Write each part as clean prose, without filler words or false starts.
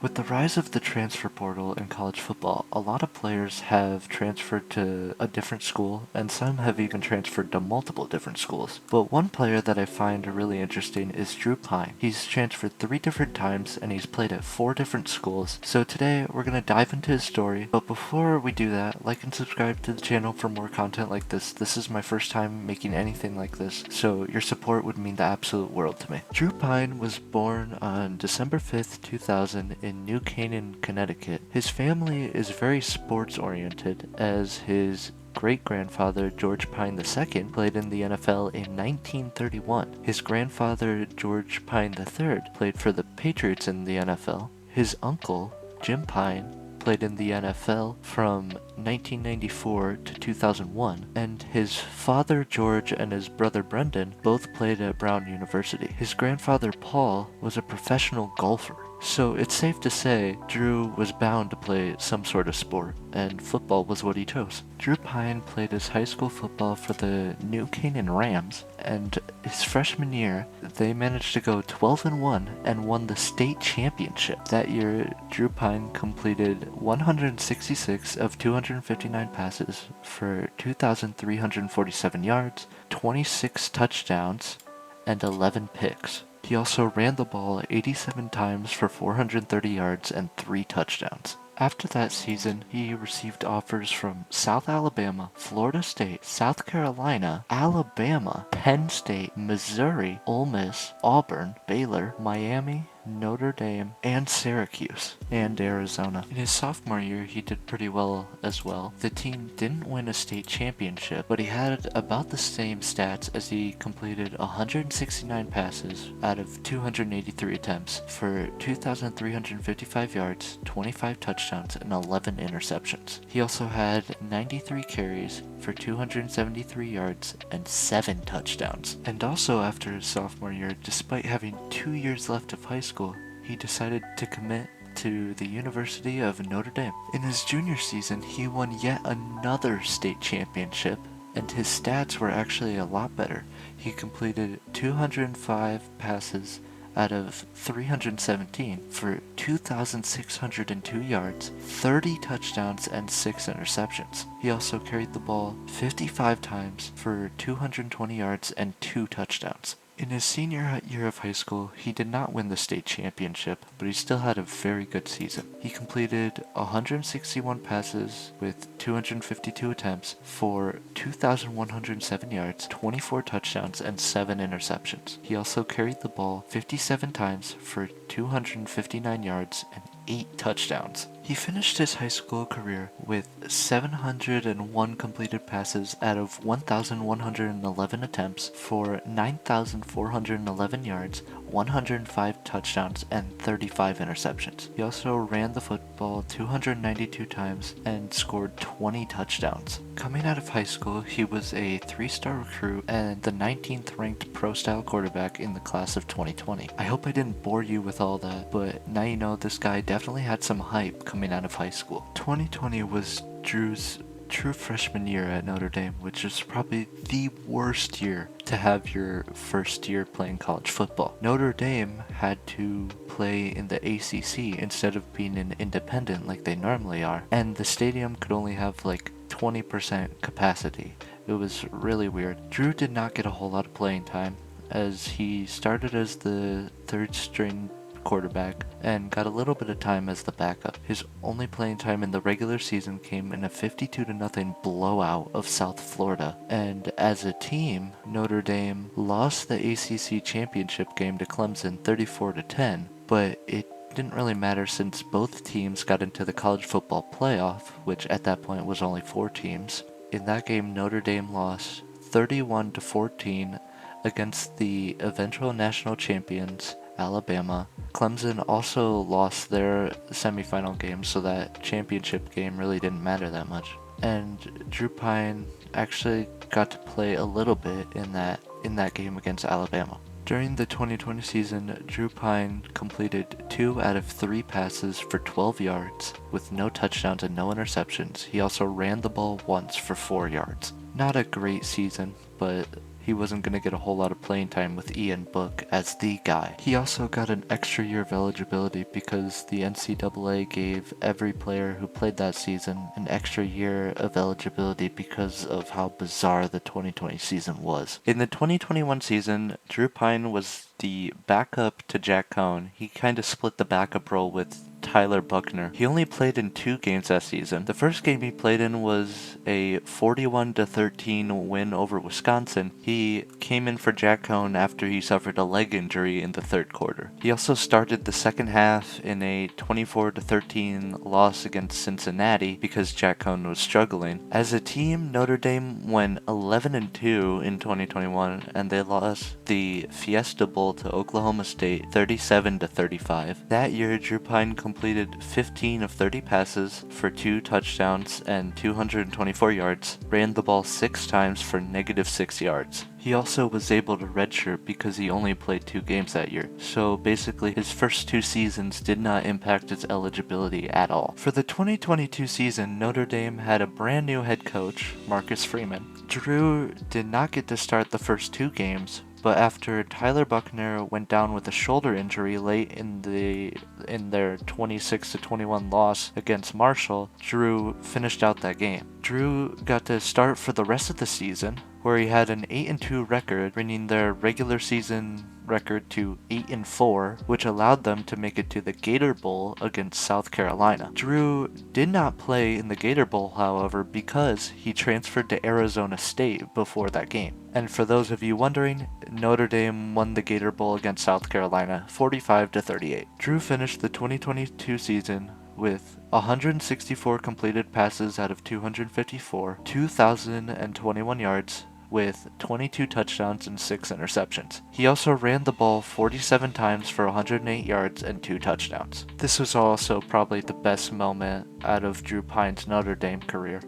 With the rise of the transfer portal in college football, a lot of players have transferred to a different school, and some have even transferred to multiple different schools. But one player that I find really interesting is Drew Pyne. He's transferred 3 different times, and he's played at 4 different schools. So today, we're going to dive into his story. But before we do that, like and subscribe to the channel for more content like this. This is my first time making anything like this, so your support would mean the absolute world to me. Drew Pyne was born on December 5th, 2000 in New Canaan, Connecticut. His family is very sports oriented, as his great-grandfather George Pyne II played in the NFL in 1931. His grandfather George Pyne III played for the Patriots in the NFL. His uncle, Jim Pyne, played in the NFL from 1994 to 2001, and his father George and his brother Brendan both played at Brown University. His grandfather Paul was a professional golfer. So it's safe to say Drew was bound to play some sort of sport, and football was what he chose. Drew Pyne played his high school football for the New Canaan Rams, and his freshman year, they managed to go 12-1 and won the state championship. That year, Drew Pyne completed 166 of 259 passes for 2,347 yards, 26 touchdowns, and 11 picks. He also ran the ball 87 times for 430 yards and 3 touchdowns. After that season, he received offers from South Alabama, Florida State, South Carolina, Alabama, Penn State, Missouri, Ole Miss, Auburn, Baylor, Miami, Notre Dame, and Syracuse, and Arizona. In his sophomore year, he did pretty well as well. The team didn't win a state championship, but he had about the same stats as he completed 169 passes out of 283 attempts for 2,355 yards, 25 touchdowns, and 11 interceptions. He also had 93 carries for 273 yards and 7 touchdowns. And also after his sophomore year, despite having 2 years left of high school, he decided to commit to the University of Notre Dame. In his junior season, he won yet another state championship, and his stats were actually a lot better. He completed 205 passes out of 317 for 2,602 yards, 30 touchdowns, and 6 interceptions. He also carried the ball 55 times for 220 yards and 2 touchdowns. In his senior year of high school, he did not win the state championship, but he still had a very good season. He completed 161 passes with 252 attempts for 2,107 yards, 24 touchdowns, and 7 interceptions. He also carried the ball 57 times for 259 yards and 8 touchdowns. He finished his high school career with 701 completed passes out of 1,111 attempts for 9,411 yards, 105 touchdowns, and 35 interceptions. He also ran the football 292 times and scored 20 touchdowns. Coming out of high school, he was a 3-star recruit and the 19th ranked pro-style quarterback in the class of 2020. I hope I didn't bore you with all that, but now you know this guy definitely had some hype coming out of high school. 2020 was Drew's true freshman year at Notre Dame, which is probably the worst year to have your first year playing college football. Notre Dame had to play in the ACC instead of being an independent like they normally are, and the stadium could only have like 20% capacity. It was really weird. Drew did not get a whole lot of playing time, as he started as the 3rd string quarterback and got a little bit of time as the backup. His only playing time in the regular season came in a 52-0 blowout of South Florida, and as a team, Notre Dame lost the ACC championship game to Clemson 34-10, but it didn't really matter since both teams got into the college football playoff, which at that point was only 4 teams. In that game, Notre Dame lost 31-14 against the eventual national champions, Alabama. Clemson also lost their semifinal game, so that championship game really didn't matter that much. And Drew Pyne actually got to play a little bit in that game against Alabama. During the 2020 season, Drew Pyne completed 2 out of 3 passes for 12 yards, with no touchdowns and no interceptions. He also ran the ball once for 4 yards. Not a great season, but he he wasn't going to get a whole lot of playing time with Ian Book as the guy. He also got an extra year of eligibility because the NCAA gave every player who played that season an extra year of eligibility because of how bizarre the 2020 season was. In the 2021 season, Drew Pyne was the backup to Jack Cohn. He kind of split the backup role with Tyler Buckner. He only played in 2 games that season. The first game he played in was a 41-13 win over Wisconsin. He came in for Jack Cohn after he suffered a leg injury in the 3rd quarter. He also started the second half in a 24-13 loss against Cincinnati because Jack Cohn was struggling. As a team, Notre Dame went 11-2 in 2021, and they lost the Fiesta Bowl to Oklahoma State 37-35. That year, Drew Pyne completed 15 of 30 passes for 2 touchdowns and 224 yards, ran the ball 6 times for -6 yards. He also was able to redshirt because he only played 2 games that year, so basically his first 2 seasons did not impact his eligibility at all. For the 2022 season, Notre Dame had a brand new head coach, Marcus Freeman. Drew did not get to start the first 2 games, but after Tyler Buckner went down with a shoulder injury late in their 26-21 loss against Marshall, Drew finished out that game. Drew got to start for the rest of the season, where he had an 8-2 record, bringing their regular season record to 8-4, which allowed them to make it to the Gator Bowl against South Carolina. Drew did not play in the Gator Bowl, however, because he transferred to Arizona State before that game. And for those of you wondering, Notre Dame won the Gator Bowl against South Carolina 45-38. Drew finished the 2022 season with 164 completed passes out of 254, 2,021 yards, with 22 touchdowns and 6 interceptions. He also ran the ball 47 times for 108 yards and 2 touchdowns. This was also probably the best moment out of Drew Pyne's Notre Dame career.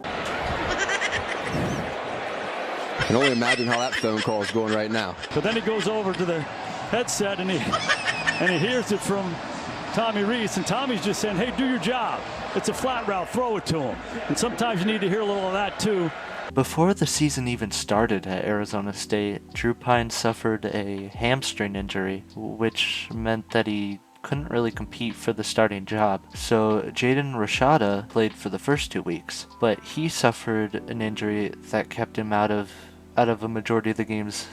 I can only imagine how that phone call is going right now. But then he goes over to the headset and he hears it from Tommy Rees, and Tommy's just saying, hey, do your job. It's a flat route, throw it to him. And sometimes you need to hear a little of that too. Before the season even started at Arizona State, Drew Pyne suffered a hamstring injury, which meant that he couldn't really compete for the starting job. So Jaden Rashada played for the first 2 weeks, but he suffered an injury that kept him out of a majority of the games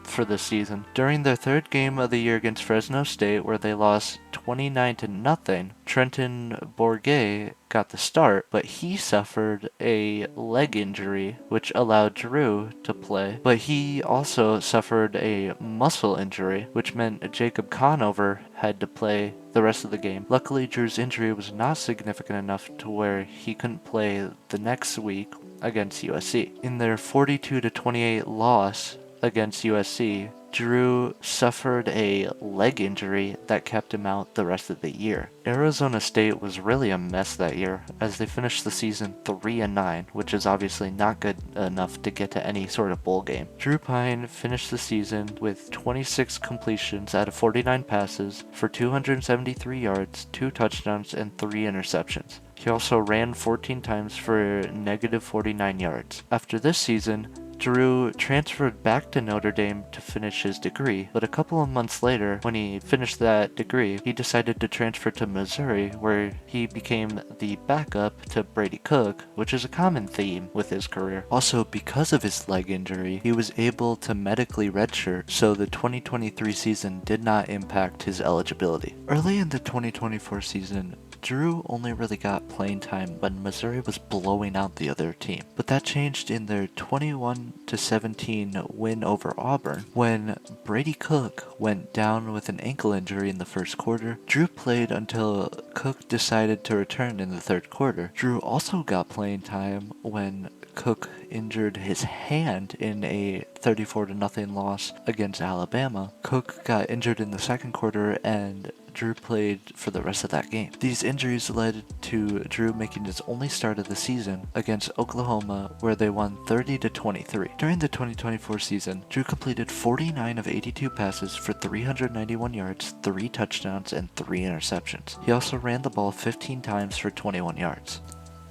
for this season. During their 3rd game of the year against Fresno State, where they lost 29-0, Trenton Bourget got the start, but he suffered a leg injury, which allowed Drew to play. But he also suffered a muscle injury, which meant Jacob Conover had to play the rest of the game. Luckily, Drew's injury was not significant enough to where he couldn't play the next week against USC. In their 42-28 loss against USC, Drew suffered a leg injury that kept him out the rest of the year. Arizona State was really a mess that year, as they finished the season 3-9, which is obviously not good enough to get to any sort of bowl game. Drew Pyne finished the season with 26 completions out of 49 passes for 273 yards, 2 touchdowns, and 3 interceptions. He also ran 14 times for -49 yards. After this season, Drew transferred back to Notre Dame to finish his degree, but a couple of months later, when he finished that degree, he decided to transfer to Missouri, where he became the backup to Brady Cook, which is a common theme with his career. Also, because of his leg injury, he was able to medically redshirt, so the 2023 season did not impact his eligibility. Early in the 2024 season, Drew only really got playing time when Missouri was blowing out the other team, but that changed in their 21-17 win over Auburn. When Brady Cook went down with an ankle injury in the first quarter, Drew played until Cook decided to return in the 3rd quarter. Drew also got playing time when Cook injured his hand in a 34-0 loss against Alabama. Cook got injured in the 2nd quarter, and Drew played for the rest of that game. These injuries led to Drew making his only start of the season against Oklahoma, where they won 30-23. During the 2024 season, Drew completed 49 of 82 passes for 391 yards, 3 touchdowns, and 3 interceptions. He also ran the ball 15 times for 21 yards.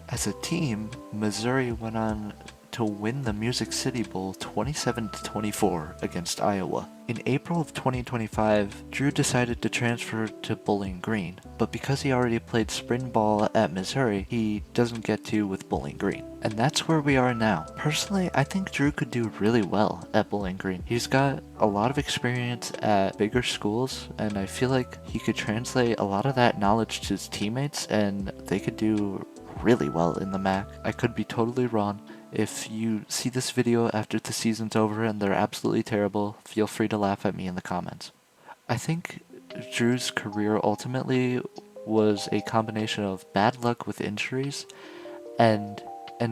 As a team, Missouri went on to win the Music City Bowl 27-24 against Iowa. In April of 2025, Drew decided to transfer to Bowling Green, but because he already played spring ball at Missouri, he doesn't get to with Bowling Green. And that's where we are now. Personally, I think Drew could do really well at Bowling Green. He's got a lot of experience at bigger schools, and I feel like he could translate a lot of that knowledge to his teammates, and they could do really well in the MAC. I could be totally wrong. If you see this video after the season's over and they're absolutely terrible, feel free to laugh at me in the comments. I think Drew's career ultimately was a combination of bad luck with injuries and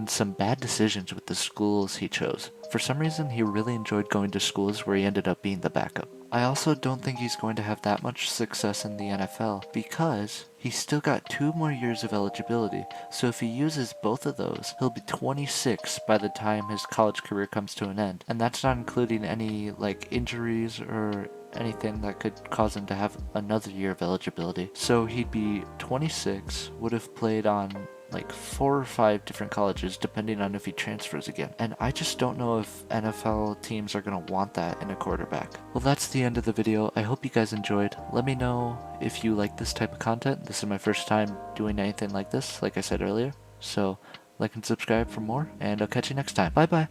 some bad decisions with the schools he chose. For some reason, he really enjoyed going to schools where he ended up being the backup. I also don't think he's going to have that much success in the NFL because he's still got 2 more years of eligibility, so if he uses both of those, he'll be 26 by the time his college career comes to an end. And that's not including any injuries or anything that could cause him to have another year of eligibility. So he'd be 26, would have played on 4 or 5 different colleges depending on if he transfers again. And I just don't know if NFL teams are going to want that in a quarterback. Well, that's the end of the video. I hope you guys enjoyed. Let me know if you like this type of content. This is my first time doing anything like this, like I said earlier. So like and subscribe for more, and I'll catch you next time. Bye bye.